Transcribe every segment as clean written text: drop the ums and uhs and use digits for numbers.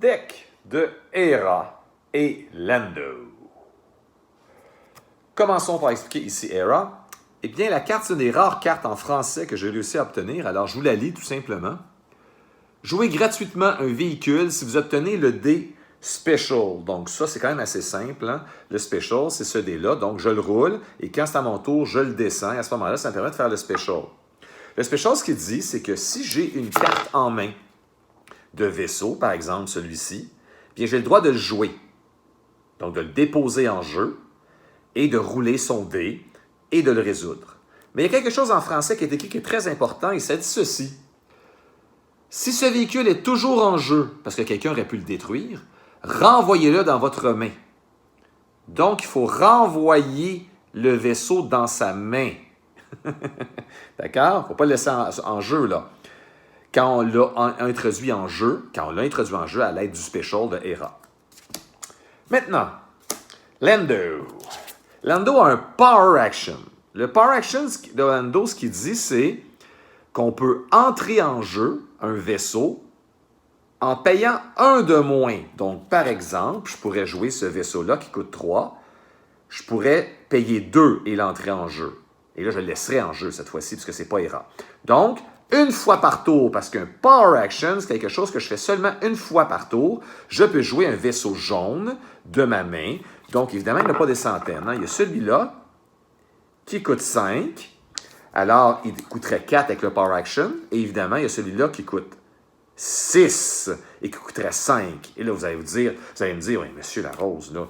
deck de Hera et Lando. Commençons par expliquer ici Hera. Eh bien, la carte, c'est une des rares cartes en français que j'ai réussi à obtenir, alors je vous la lis tout simplement. Jouez gratuitement un véhicule si vous obtenez le dé Special. Donc ça, c'est quand même assez simple. Hein? Le Special, c'est ce dé-là. Donc je le roule et quand c'est à mon tour, je le descends. Et à ce moment-là, ça me permet de faire le Special. Le Special, ce qu'il dit, c'est que si j'ai une carte en main de vaisseau, par exemple celui-ci, bien j'ai le droit de le jouer. Donc de le déposer en jeu et de rouler son dé et de le résoudre. Mais il y a quelque chose en français qui est écrit qui est très important et ça dit ceci. Si ce véhicule est toujours en jeu, parce que quelqu'un aurait pu le détruire, renvoyez-le dans votre main. Donc, il faut renvoyer le vaisseau dans sa main. D'accord? Il ne faut pas le laisser en jeu, là. Quand on l'a introduit en jeu, à l'aide du Special de Hera. Maintenant, Lando. Lando a un Power Action. Le Power Action de Lando, ce qu'il dit, c'est qu'on peut entrer en jeu un vaisseau en payant un de moins. Donc, par exemple, je pourrais jouer ce vaisseau-là qui coûte 3. Je pourrais payer 2 et l'entrer en jeu. Et là, je le laisserai en jeu cette fois-ci, puisque ce n'est pas Hera. Donc, une fois par tour, parce qu'un Power Action, c'est quelque chose que je fais seulement une fois par tour, je peux jouer un vaisseau jaune de ma main. Donc, évidemment, il n'y en a pas des centaines. Hein. Il y a celui-là qui coûte 5. Alors, il coûterait 4 avec le Power Action. Et évidemment, il y a celui-là qui coûte 6 et qui coûterait 5. Et là, vous allez me dire, oui, monsieur Larose, là,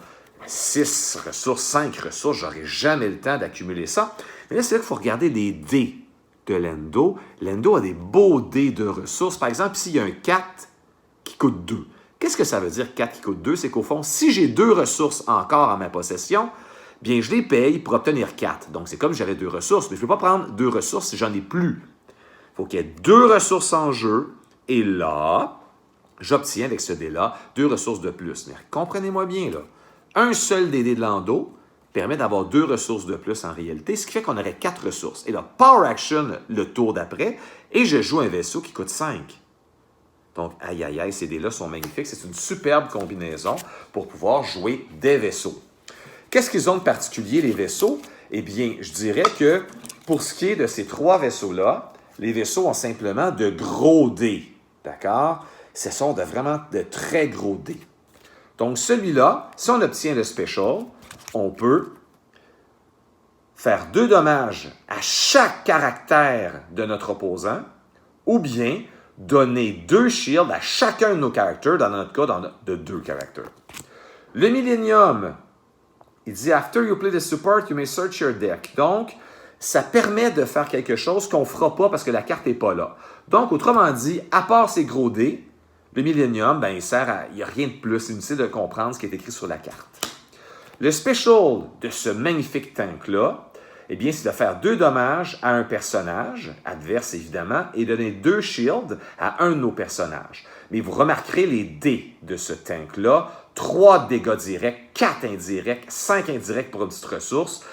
6 ressources, 5 ressources, j'aurais jamais le temps d'accumuler ça. Mais là, c'est là qu'il faut regarder les dés de Lando. Lando a des beaux dés de ressources. Par exemple, ici, il y a un 4 qui coûte 2. Qu'est-ce que ça veut dire 4 qui coûte 2? C'est qu'au fond, si j'ai 2 ressources encore en ma possession, bien, je les paye pour obtenir 4. Donc, c'est comme si j'avais 2 ressources, mais je ne peux pas prendre 2 ressources si j'en ai plus. Il faut qu'il y ait 2 ressources en jeu, et là, j'obtiens avec ce dé-là 2 ressources de plus. Mais comprenez-moi bien, là, un seul des dés de Lando permet d'avoir 2 ressources de plus en réalité, ce qui fait qu'on aurait 4 ressources. Et là, Power Action le tour d'après, et je joue un vaisseau qui coûte 5. Donc, aïe, aïe, aïe, ces dés-là sont magnifiques. C'est une superbe combinaison pour pouvoir jouer des vaisseaux. Qu'est-ce qu'ils ont de particulier, les vaisseaux? Eh bien, je dirais que pour ce qui est de ces 3 vaisseaux-là, les vaisseaux ont simplement de gros dés. D'accord? Ce sont vraiment de très gros dés. Donc, celui-là, si on obtient le Special, on peut faire 2 dommages à chaque caractère de notre opposant, ou bien donner 2 shields à chacun de nos caractères, dans notre cas, de 2 caractères. Le Millennium, il dit « After you play the support, you may search your deck ». Donc, ça permet de faire quelque chose qu'on ne fera pas parce que la carte n'est pas là. Donc, autrement dit, à part ces gros dés, le Millennium, ben, il n'y a rien de plus. C'est inutile de comprendre ce qui est écrit sur la carte. Le Special de ce magnifique tank-là, eh bien, c'est de faire 2 dommages à un personnage, adverse évidemment, et donner 2 shields à un de nos personnages. Mais vous remarquerez les dés de ce tank-là. 3 dégâts directs, 4 indirects, 5 indirects pour une petite ressource.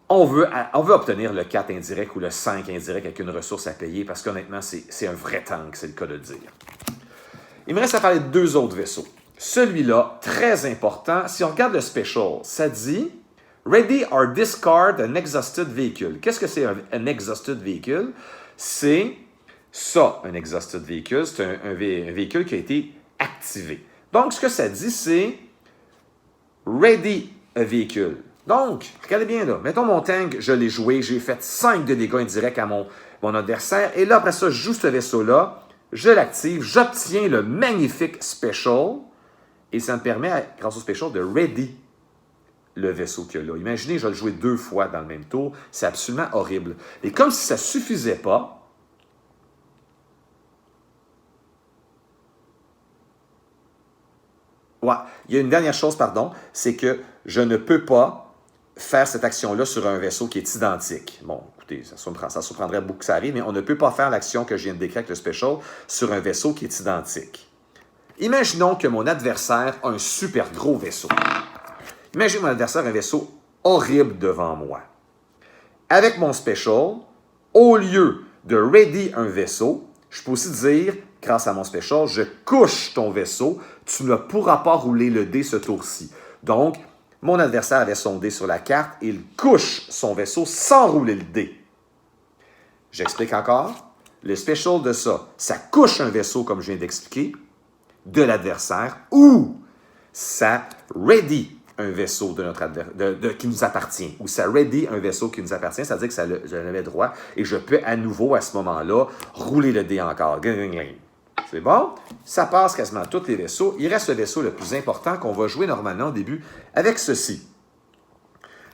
On veut obtenir le 4 indirect ou le 5 indirect avec une ressource à payer parce qu'honnêtement, c'est un vrai tank, c'est le cas de le dire. Il me reste à parler de 2 autres vaisseaux. Celui-là, très important, si on regarde le Special, ça dit « Ready or discard an exhausted vehicle ». Qu'est-ce que c'est un exhausted vehicle? C'est ça, un exhausted vehicle. C'est un véhicule qui a été activé. Donc, ce que ça dit, c'est « Ready a vehicle ». Donc, regardez bien là, mettons mon tank, je l'ai joué, j'ai fait 5 de dégâts indirects à mon adversaire, et là, après ça, je joue ce vaisseau-là, je l'active, j'obtiens le magnifique Special, et ça me permet, grâce au Special, de ready le vaisseau qu'il y a là. Imaginez, je vais le jouer 2 fois dans le même tour, c'est absolument horrible. Et comme si ça ne suffisait pas, il y a une dernière chose, pardon, c'est que je ne peux pas faire cette action-là sur un vaisseau qui est identique. Bon, écoutez, ça surprendrait beaucoup que ça arrive, mais on ne peut pas faire l'action que je viens de décrire avec le Special sur un vaisseau qui est identique. Imaginons que mon adversaire a un super gros vaisseau. Imaginez mon adversaire a un vaisseau horrible devant moi. Avec mon Special, au lieu de ready un vaisseau, je peux aussi dire grâce à mon special, je couche ton vaisseau. Tu ne pourras pas rouler le dé ce tour-ci. Donc, mon adversaire avait son dé sur la carte. Il couche son vaisseau sans rouler le dé. J'explique encore. Le special de ça, ça couche un vaisseau, comme je viens d'expliquer, de l'adversaire, ou ça ready un vaisseau qui nous appartient, ou ça ready un vaisseau qui nous appartient, c'est-à-dire que je l'avais droit, et je peux à nouveau, à ce moment-là, rouler le dé encore. C'est bon? Ça passe quasiment tous les vaisseaux. Il reste le vaisseau le plus important qu'on va jouer normalement au début avec ceci.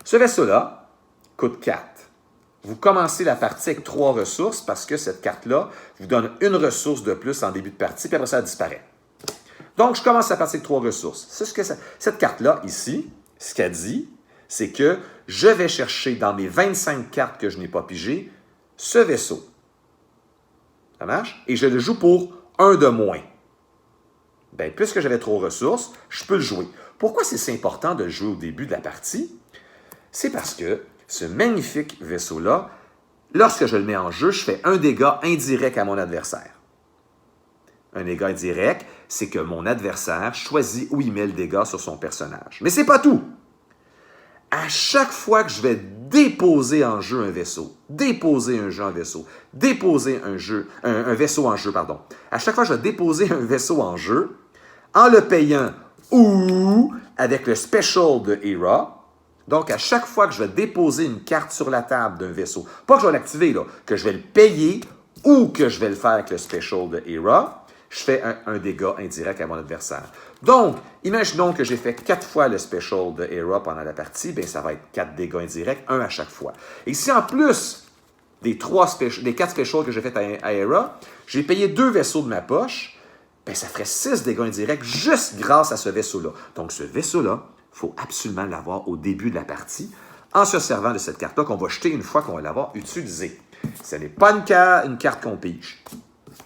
Ce vaisseau-là coûte 4. Vous commencez la partie avec 3 ressources parce que cette carte-là vous donne une ressource de plus en début de partie, puis après ça, elle disparaît. Donc, je commence la partie avec 3 ressources. Cette carte-là, ici, ce qu'elle dit, c'est que je vais chercher dans mes 25 cartes que je n'ai pas pigées, ce vaisseau. Ça marche? Et je le joue pour 1 de moins. Bien, puisque j'avais 3 ressources, je peux le jouer. Pourquoi c'est si important de le jouer au début de la partie? C'est parce que ce magnifique vaisseau-là, lorsque je le mets en jeu, je fais un dégât indirect à mon adversaire. Un dégât indirect, c'est que mon adversaire choisit où il met le dégât sur son personnage. Mais c'est pas tout. À chaque fois que je vais déposer en jeu un vaisseau, déposer un vaisseau en jeu, pardon. À chaque fois que je vais déposer un vaisseau en jeu, en le payant ou avec le special de Era, donc, à chaque fois que je vais déposer une carte sur la table d'un vaisseau, pas que je vais l'activer, là, que je vais le payer ou que je vais le faire avec le special de Era, je fais un dégât indirect à mon adversaire. Donc, imaginons que j'ai fait 4 fois le special de Era pendant la partie, bien, ça va être 4 dégâts indirects, 1 à chaque fois. Et si en plus des 4 specials que j'ai fait à Era, j'ai payé 2 vaisseaux de ma poche, bien, ça ferait 6 dégâts indirects juste grâce à ce vaisseau-là. Donc, ce vaisseau-là, il faut absolument l'avoir au début de la partie en se servant de cette carte-là qu'on va jeter une fois qu'on va l'avoir utilisée. Ce n'est pas une carte qu'on pige.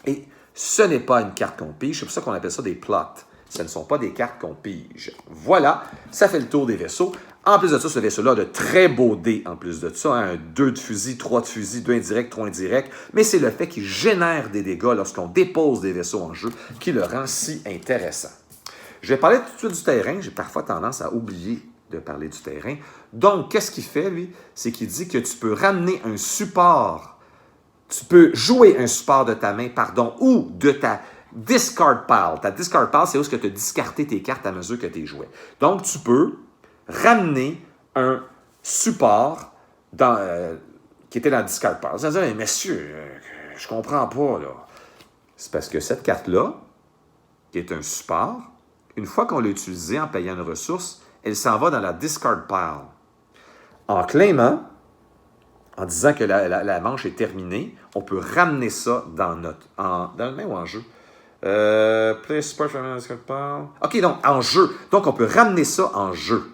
Et ce n'est pas une carte qu'on pige, c'est pour ça qu'on appelle ça des plots. Ce ne sont pas des cartes qu'on pige. Voilà, ça fait le tour des vaisseaux. En plus de ça, ce vaisseau-là a de très beaux dés en plus de ça. Un 2 de fusil, 3 de fusil, 2 indirects, 3 indirects. Mais c'est le fait qu'il génère des dégâts lorsqu'on dépose des vaisseaux en jeu qui le rend si intéressant. Je vais parler tout de suite du terrain. J'ai parfois tendance à oublier de parler du terrain. Donc, qu'est-ce qu'il fait, lui? C'est qu'il dit que tu peux ramener un support. Tu peux jouer un support de ta main, ou de ta discard pile. Ta discard pile, c'est où tu as discarté tes cartes à mesure que tu les jouais. Donc, tu peux ramener un support qui était dans la discard pile. Vous allez dire, messieurs, je comprends pas, là. C'est parce que cette carte-là, qui est un support, une fois qu'on l'a utilisée en payant une ressource, elle s'en va dans la discard pile. En claimant, en disant que la manche est terminée, on peut ramener ça dans le main ou en jeu? Play support from discard pile. OK, donc en jeu. Donc, on peut ramener ça en jeu.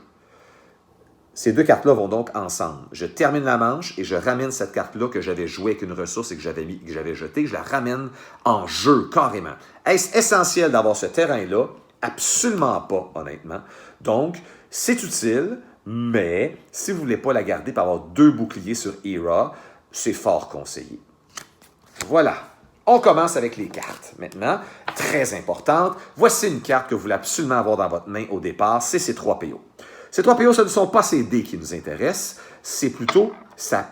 Ces 2 cartes-là vont donc ensemble. Je termine la manche et je ramène cette carte-là que j'avais jouée avec une ressource et que j'avais jetée. Je la ramène en jeu, carrément. Est-ce essentiel d'avoir ce terrain-là? Absolument pas, honnêtement. Donc, c'est utile, mais si vous ne voulez pas la garder pour avoir 2 boucliers sur Era, c'est fort conseillé. Voilà. On commence avec les cartes. Maintenant, très importante, voici une carte que vous voulez absolument avoir dans votre main au départ, c'est ces 3 PO. Ces 3 PO, ce ne sont pas ces dés qui nous intéressent, c'est plutôt sa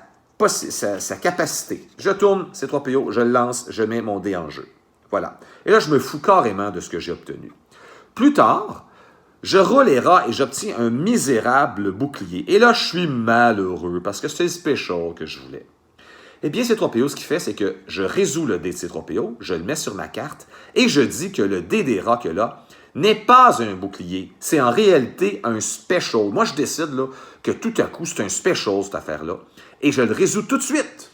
capacité. Je tourne ces 3 PO, je le lance, je mets mon dé en jeu. Voilà. Et là, je me fous carrément de ce que j'ai obtenu. Plus tard, je roule les rats et j'obtiens un misérable bouclier. Et là, je suis malheureux parce que c'est le special que je voulais. Eh bien, ces 3 PO, ce qu'il fait, c'est que je résous le dé de ces 3 PO, je le mets sur ma carte et je dis que le dé des rats que là n'est pas un bouclier. C'est en réalité un special. Moi, je décide là, que tout à coup, c'est un special, cette affaire-là. Et je le résous tout de suite.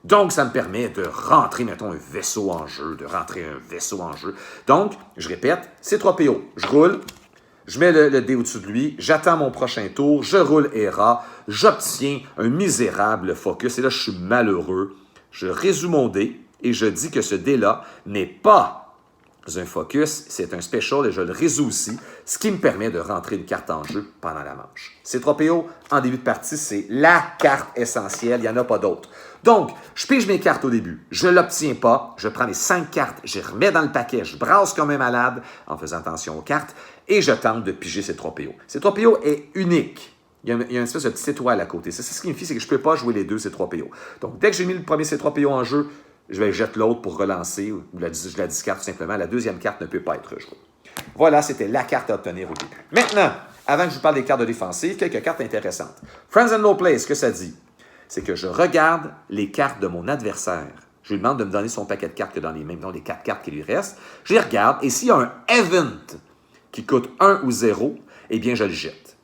Donc, ça me permet de rentrer, mettons, un vaisseau en jeu, Donc, je répète, c'est 3 PO. Je roule, je mets le dé au-dessus de lui, j'attends mon prochain tour, je roule Era, j'obtiens un misérable focus. Et là, je suis malheureux. Je résous mon dé et je dis que ce dé-là n'est pas un focus, c'est un special et je le résous aussi, ce qui me permet de rentrer une carte en jeu pendant la manche. C3PO, en début de partie, c'est la carte essentielle, il n'y en a pas d'autre. Donc, je pige mes cartes au début, je ne l'obtiens pas, je prends les 5 cartes, je les remets dans le paquet, je brasse comme un malade en faisant attention aux cartes et je tente de piger C3PO. C3PO est unique. Il y a une espèce de petite étoile à côté. C'est ce qui signifie, c'est que je ne peux pas jouer les deux C3PO. Donc, dès que j'ai mis le premier C3PO en jeu, je vais jeter l'autre pour relancer, ou je la discarte tout simplement. La deuxième carte ne peut pas être jouée. Voilà, c'était la carte à obtenir au début. Maintenant, avant que je vous parle des cartes de défensive, quelques cartes intéressantes. Friends and No Play, ce que ça dit, c'est que je regarde les cartes de mon adversaire. Je lui demande de me donner son paquet de cartes que dans les mêmes, non, les 4 cartes qui lui restent. Je les regarde, et s'il y a un event qui coûte 1 ou 0, eh bien, je le jette.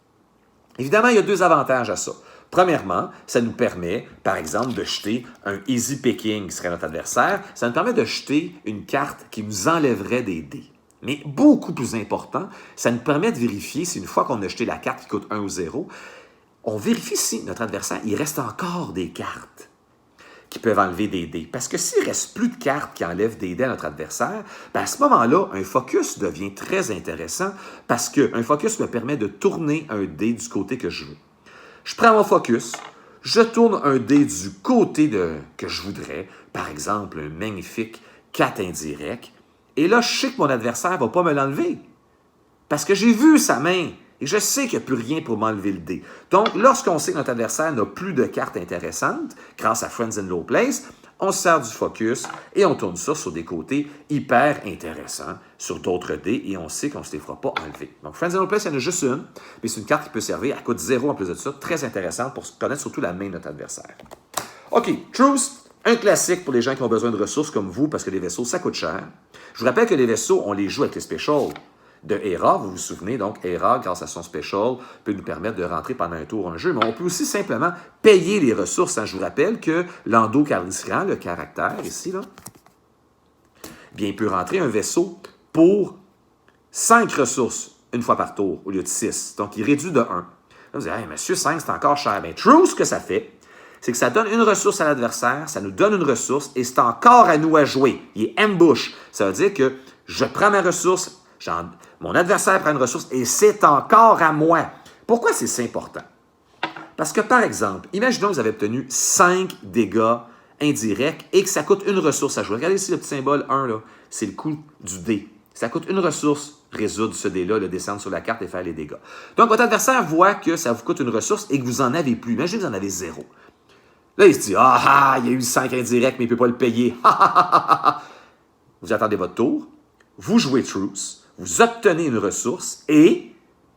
Évidemment, il y a 2 avantages à ça. Premièrement, ça nous permet, par exemple, de jeter un easy picking, qui serait notre adversaire. Ça nous permet de jeter une carte qui nous enlèverait des dés. Mais beaucoup plus important, ça nous permet de vérifier si une fois qu'on a jeté la carte qui coûte 1 ou 0, on vérifie si notre adversaire, il reste encore des cartes qui peuvent enlever des dés. Parce que s'il ne reste plus de cartes qui enlèvent des dés à notre adversaire, bien à ce moment-là, un focus devient très intéressant parce qu'un focus me permet de tourner un dé du côté que je veux. Je prends mon focus, je tourne un dé du côté que je voudrais, par exemple un magnifique 4 indirect, et là, je sais que mon adversaire ne va pas me l'enlever, parce que j'ai vu sa main, et je sais qu'il n'y a plus rien pour m'enlever le dé. Donc, lorsqu'on sait que notre adversaire n'a plus de cartes intéressantes, grâce à Friends in Low Place, on se sert du focus et on tourne ça sur des côtés hyper intéressants, sur d'autres dés, et on sait qu'on ne se les fera pas enlever. Donc, Friends in Low Place, il y en a juste une, mais c'est une carte qui peut servir, elle coûte 0 en plus de ça, très intéressante pour connaître surtout la main de notre adversaire. OK, Truce, un classique pour les gens qui ont besoin de ressources comme vous, parce que les vaisseaux, ça coûte cher. Je vous rappelle que les vaisseaux, on les joue avec les specials de Hera, vous vous souvenez, donc Hera, grâce à son special, peut nous permettre de rentrer pendant un tour un jeu, mais on peut aussi simplement payer les ressources. Je vous rappelle que Lando Calrissian, le caractère ici, là, bien, il peut rentrer un vaisseau pour 5 ressources une fois par tour au lieu de 6. Donc, il réduit de 1. Là, vous dites, hey, monsieur, 5, c'est encore cher. Bien, True, ce que ça fait, c'est que ça donne une ressource à l'adversaire, ça nous donne une ressource, et c'est encore à nous à jouer. Il est ambush. Ça veut dire que je prends ma ressource, mon adversaire prend une ressource, et c'est encore à moi. Pourquoi c'est si important? Parce que, par exemple, imaginons que vous avez obtenu 5 dégâts indirects et que ça coûte une ressource à jouer. Regardez ici le petit symbole 1, là, c'est le coût du dé. Ça coûte une ressource, résoudre ce dé-là, le descendre sur la carte et faire les dégâts. Donc, votre adversaire voit que ça vous coûte une ressource et que vous n'en avez plus. Imaginez que vous en avez 0. Là, il se dit, il y a eu 5 indirects, mais il ne peut pas le payer. Vous attendez votre tour, vous jouez Truce, vous obtenez une ressource et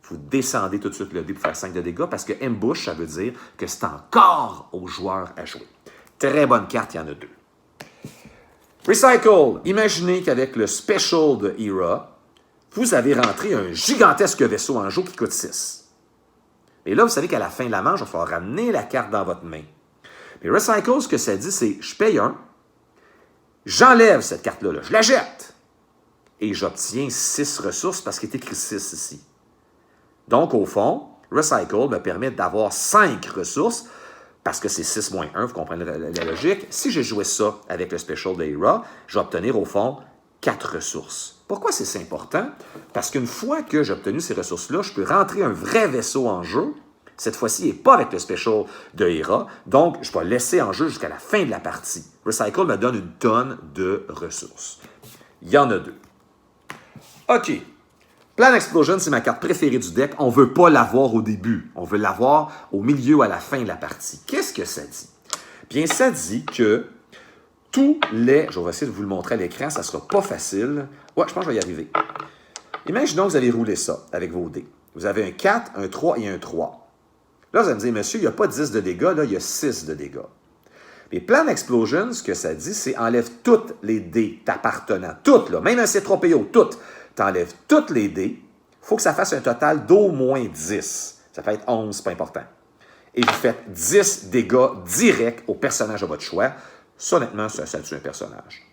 vous descendez tout de suite le dé pour faire 5 de dégâts parce que Ambush, ça veut dire que c'est encore au joueur à jouer. Très bonne carte, il y en a 2. Recycle. Imaginez qu'avec le Special de Hera, vous avez rentré un gigantesque vaisseau en jeu qui coûte 6. Mais là, vous savez qu'à la fin de la manche, il va falloir ramener la carte dans votre main. Mais Recycle, ce que ça dit, c'est je paye 1, j'enlève cette carte-là, je la jette, et j'obtiens 6 ressources parce qu'il est écrit 6 ici. Donc, au fond, Recycle me permet d'avoir 5 ressources, parce que c'est 6 moins 1, vous comprenez la logique. Si je jouais ça avec le Special de Hera, je vais obtenir, au fond, 4 ressources. Pourquoi c'est si important? Parce qu'une fois que j'ai obtenu ces ressources-là, je peux rentrer un vrai vaisseau en jeu. Cette fois-ci, il n'est pas avec le Special de Hera, donc je peux laisser en jeu jusqu'à la fin de la partie. Recycle me donne une tonne de ressources. Il y en a 2. OK. Plan Explosion, c'est ma carte préférée du deck. On ne veut pas l'avoir au début. On veut l'avoir au milieu ou à la fin de la partie. Qu'est-ce que ça dit? Bien, ça dit que tous les... Je vais essayer de vous le montrer à l'écran, ça ne sera pas facile. Ouais, je pense que je vais y arriver. Imaginons que vous avez roulé ça avec vos dés. Vous avez un 4, un 3 et un 3. Là, vous allez me dire, monsieur, il n'y a pas 10 de dégâts, là, il y a 6 de dégâts. Mais Plan Explosion, ce que ça dit, c'est enlève toutes les dés t'appartenant. Toutes, là, même un C3PO, toutes. T'enlèves toutes les dés. Il faut que ça fasse un total d'au moins 10. Ça peut être 11, c'est pas important. Et vous faites 10 dégâts directs au personnage de votre choix. Ça, honnêtement, ça tue un personnage.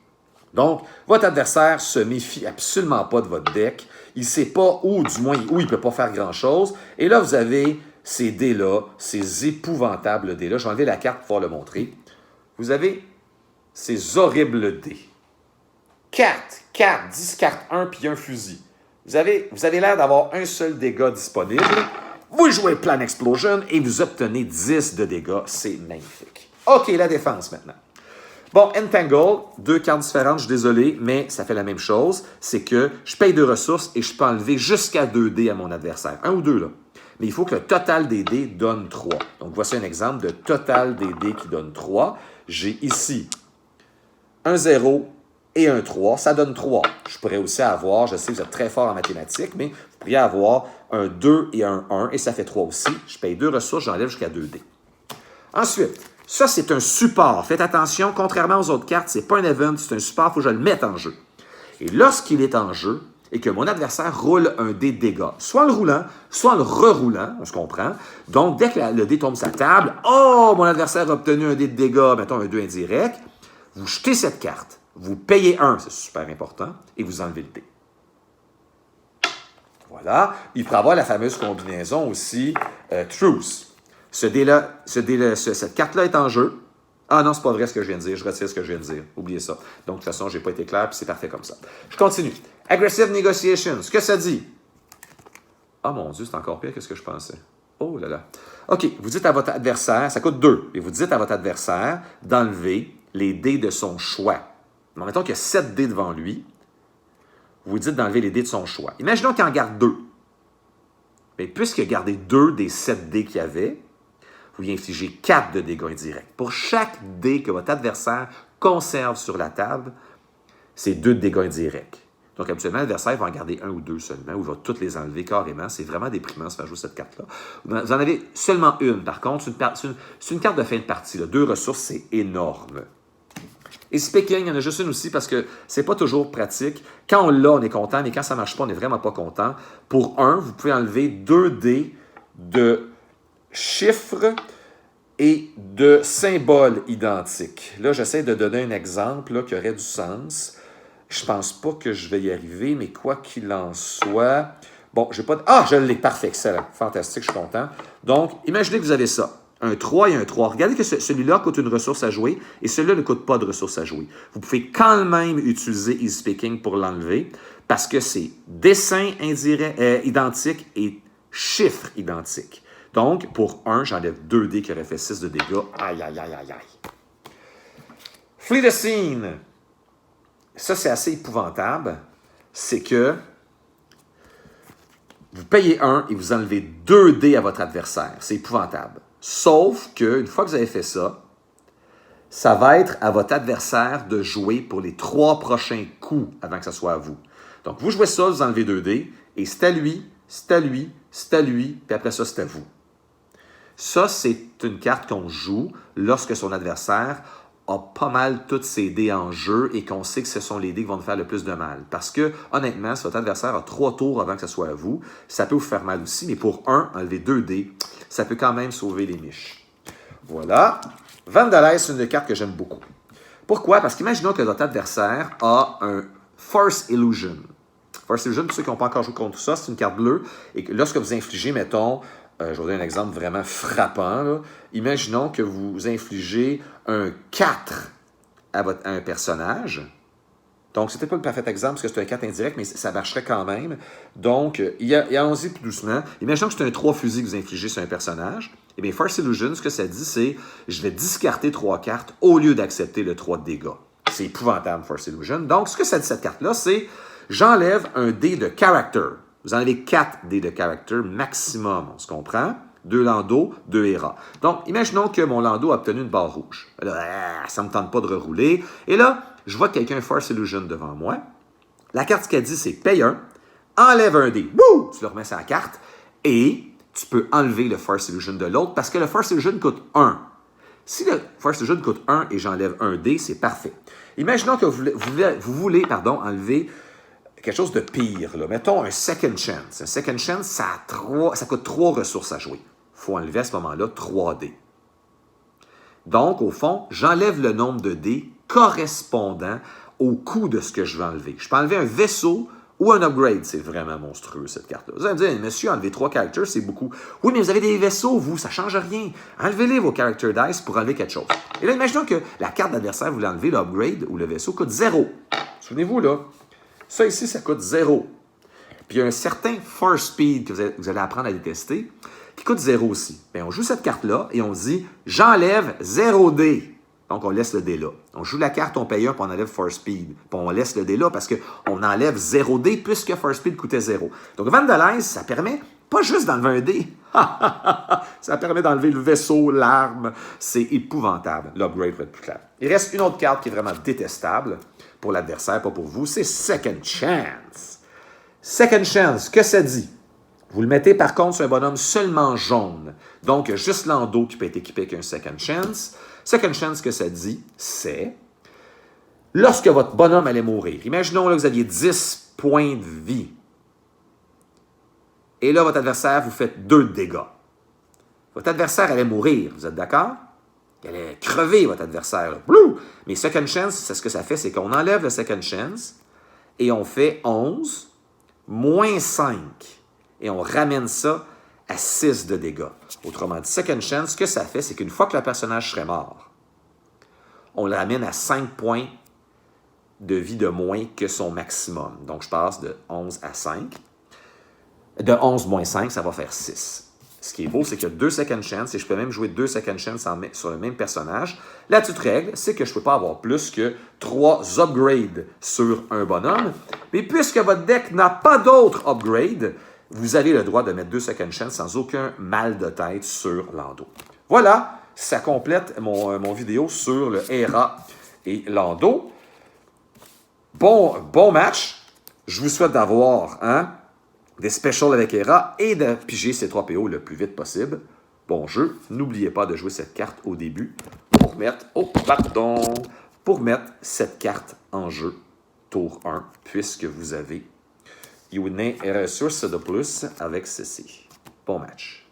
Donc, votre adversaire ne se méfie absolument pas de votre deck. Il ne sait pas où, du moins, où il ne peut pas faire grand-chose. Et là, vous avez ces dés-là, ces épouvantables dés-là. Je vais enlever la carte pour pouvoir le montrer. Vous avez ces horribles dés. 4, 10 cartes 1 puis un fusil. Vous avez l'air d'avoir un seul dégât disponible. Vous jouez Plan Explosion et vous obtenez 10 de dégâts. C'est magnifique. OK, la défense maintenant. Bon, Entangle, 2 cartes différentes, je suis désolé, mais ça fait la même chose. C'est que je paye 2 ressources et je peux enlever jusqu'à 2 dés à mon adversaire. 1 ou 2, là. Mais il faut que le total des dés donne 3. Donc, voici un exemple de total des dés qui donne 3. J'ai ici un 0 et un 3. Ça donne 3. Je pourrais aussi avoir, je sais que vous êtes très fort en mathématiques, mais vous pourriez avoir un 2 et un 1, et ça fait 3 aussi. Je paye 2 ressources, j'enlève jusqu'à 2 dés. Ensuite, ça, c'est un support. Faites attention, contrairement aux autres cartes, ce n'est pas un event, c'est un support, il faut que je le mette en jeu. Et lorsqu'il est en jeu, et que mon adversaire roule un dé de dégâts, soit en le roulant, soit en le reroulant, on se comprend. Donc, dès que le dé tombe sur la table, oh, mon adversaire a obtenu un dé de dégâts, mettons un 2 indirect, vous jetez cette carte, vous payez 1, c'est super important, et vous enlevez le dé. Voilà. Il pourrait avoir la fameuse combinaison aussi, Truce. Cette carte-là est en jeu. Ah non, c'est pas vrai ce que je viens de dire. Je retire ce que je viens de dire. Oubliez ça. Donc, de toute façon, je n'ai pas été clair, puis c'est parfait comme ça. Je continue. Aggressive Negotiation. Ce que ça dit? Ah mon Dieu, c'est encore pire que ce que je pensais. Oh là là. OK, vous dites à votre adversaire, ça coûte 2, et vous dites à votre adversaire d'enlever les dés de son choix. Donc, mettons qu'il y a 7 dés devant lui. Vous dites d'enlever les dés de son choix. Imaginons qu'il en garde 2. Mais puisqu'il a gardé 2 des 7 dés qu'il y avait, vous lui infligez 4 de dégâts indirects. Pour chaque dé que votre adversaire conserve sur la table, c'est 2 de dégâts indirects. Donc, habituellement, l'adversaire va en garder 1 ou 2 seulement, ou il va toutes les enlever carrément. C'est vraiment déprimant de se faire jouer cette carte-là. Vous en avez seulement une, par contre. C'est une carte de fin de partie. Là. 2 ressources, c'est énorme. Et Speaking, il y en a juste une aussi parce que c'est pas toujours pratique. Quand on l'a, on est content, mais quand ça ne marche pas, on n'est vraiment pas content. Pour 1, vous pouvez enlever 2 dés de chiffres et de symboles identiques. Là, j'essaie de donner un exemple là, qui aurait du sens. Je pense pas que je vais y arriver, mais quoi qu'il en soit... Bon, je n'ai pas... Ah, je l'ai, parfait, excellent, fantastique, je suis content. Donc, imaginez que vous avez ça, un 3 et un 3. Regardez que celui-là coûte une ressource à jouer et celui-là ne coûte pas de ressources à jouer. Vous pouvez quand même utiliser Easy Speaking pour l'enlever parce que c'est dessin indirect, identique et chiffre identique. Donc, pour 1, j'enlève 2 dés qui auraient fait 6 de dégâts. Aïe, aïe, aïe, aïe, aïe. Flee the scene. Ça, c'est assez épouvantable. C'est que vous payez 1 et vous enlevez 2 dés à votre adversaire. C'est épouvantable. Sauf qu'une fois que vous avez fait ça, ça va être à votre adversaire de jouer pour les 3 prochains coups avant que ce soit à vous. Donc, vous jouez ça, vous enlevez 2 dés, et c'est à lui, c'est à lui, c'est à lui, puis après ça, c'est à vous. Ça, c'est une carte qu'on joue lorsque son adversaire a pas mal toutes ses dés en jeu et qu'on sait que ce sont les dés qui vont nous faire le plus de mal. Parce que, honnêtement, si votre adversaire a 3 tours avant que ce soit à vous, ça peut vous faire mal aussi, mais pour 1, enlever 2 dés, ça peut quand même sauver les miches. Voilà. Vandalize, c'est une carte que j'aime beaucoup. Pourquoi? Parce qu'imaginons que votre adversaire a un Force Illusion. Force Illusion, pour ceux qui n'ont pas encore joué contre ça, c'est une carte bleue. Et que lorsque vous infligez, mettons, je vais vous donner un exemple vraiment frappant. Là. Imaginons que vous infligez un 4 à un personnage. Donc, ce n'était pas le parfait exemple parce que c'est un 4 indirect, mais ça marcherait quand même. Donc, allons-y plus doucement. Imaginons que c'est un 3 fusil que vous infligez sur un personnage. Eh bien, Force Illusion, ce que ça dit, c'est je vais discarter 3 cartes au lieu d'accepter le 3 de dégâts. C'est épouvantable, Force Illusion. Donc, ce que ça dit, cette carte-là, c'est j'enlève un dé de character. Vous enlevez 4 dés de character maximum, on se comprend? 2 Lando, 2 Hera. Donc, imaginons que mon Lando a obtenu une barre rouge. Là, ça ne me tente pas de rerouler. Et là, je vois quelqu'un Force Illusion devant moi. La carte, ce qu'elle dit, c'est paye 1, enlève un dé. Wouh! Tu le remets sur la carte et tu peux enlever le Force Illusion de l'autre parce que le Force Illusion coûte 1. Si le Force Illusion coûte 1 et j'enlève un dé, c'est parfait. Imaginons que vous voulez enlever quelque chose de pire. Là. Mettons un Second Chance. Un Second Chance, ça coûte 3 ressources à jouer. Il faut enlever à ce moment-là 3 dés. Donc, au fond, j'enlève le nombre de dés correspondant au coût de ce que je vais enlever. Je peux enlever un vaisseau ou un upgrade. C'est vraiment monstrueux, cette carte-là. Vous allez me dire, monsieur, enlever 3 characters, c'est beaucoup. Oui, mais vous avez des vaisseaux, vous, ça ne change rien. Enlevez-les vos character dice pour enlever quelque chose. Et là, imaginons que la carte d'adversaire, vous l'enlevez, l'upgrade ou le vaisseau coûte 0. Souvenez-vous, là, ça ici, ça coûte 0. Puis il y a un certain force speed que vous allez apprendre à détester, qui coûte 0 aussi. Bien, on joue cette carte-là et on dit « J'enlève 0 dé ». Donc, on laisse le dé là. On joue la carte, on paye 1, puis on enlève force speed. Puis on laisse le dé là parce qu'on enlève 0 dé puisque force speed coûtait 0. Donc, vandalize, ça permet pas juste d'enlever un dé. Ça permet d'enlever le vaisseau, l'arme. C'est épouvantable. L'upgrade va être plus clair. Il reste une autre carte qui est vraiment détestable pour l'adversaire, pas pour vous. C'est Second Chance. Second Chance, que ça dit? Vous le mettez par contre sur un bonhomme seulement jaune. Donc, juste l'endo qui peut être équipé avec un Second Chance. Second Chance, que ça dit, c'est lorsque votre bonhomme allait mourir. Imaginons là, que vous aviez 10 points de vie. Et là, votre adversaire vous fait 2 dégâts. Votre adversaire allait mourir, vous êtes d'accord? Il allait crever, votre adversaire. Là. Mais Second Chance, c'est ce que ça fait, c'est qu'on enlève le Second Chance et on fait 11 moins 5. Et on ramène ça à 6 de dégâts. Autrement dit, Second Chance, ce que ça fait, c'est qu'une fois que le personnage serait mort, on le ramène à 5 points de vie de moins que son maximum. Donc, je passe de 11 à 5. De 11 moins 5, ça va faire 6. Ce qui est beau, c'est qu'il y a 2 Second Chance et je peux même jouer 2 Second Chance sur le même personnage. La petite règle, c'est que je ne peux pas avoir plus que 3 upgrades sur un bonhomme. Mais puisque votre deck n'a pas d'autres upgrades, vous avez le droit de mettre 2 Second Chance sans aucun mal de tête sur l'endo. Voilà, ça complète mon vidéo sur le Hera et l'endo. Bon match. Je vous souhaite d'avoir des specials avec Hera et de piger ces 3 PO le plus vite possible. Bon jeu. N'oubliez pas de jouer cette carte au début pour mettre cette carte en jeu tour 1, puisque vous avez une ressource de plus avec ceci. Bon match.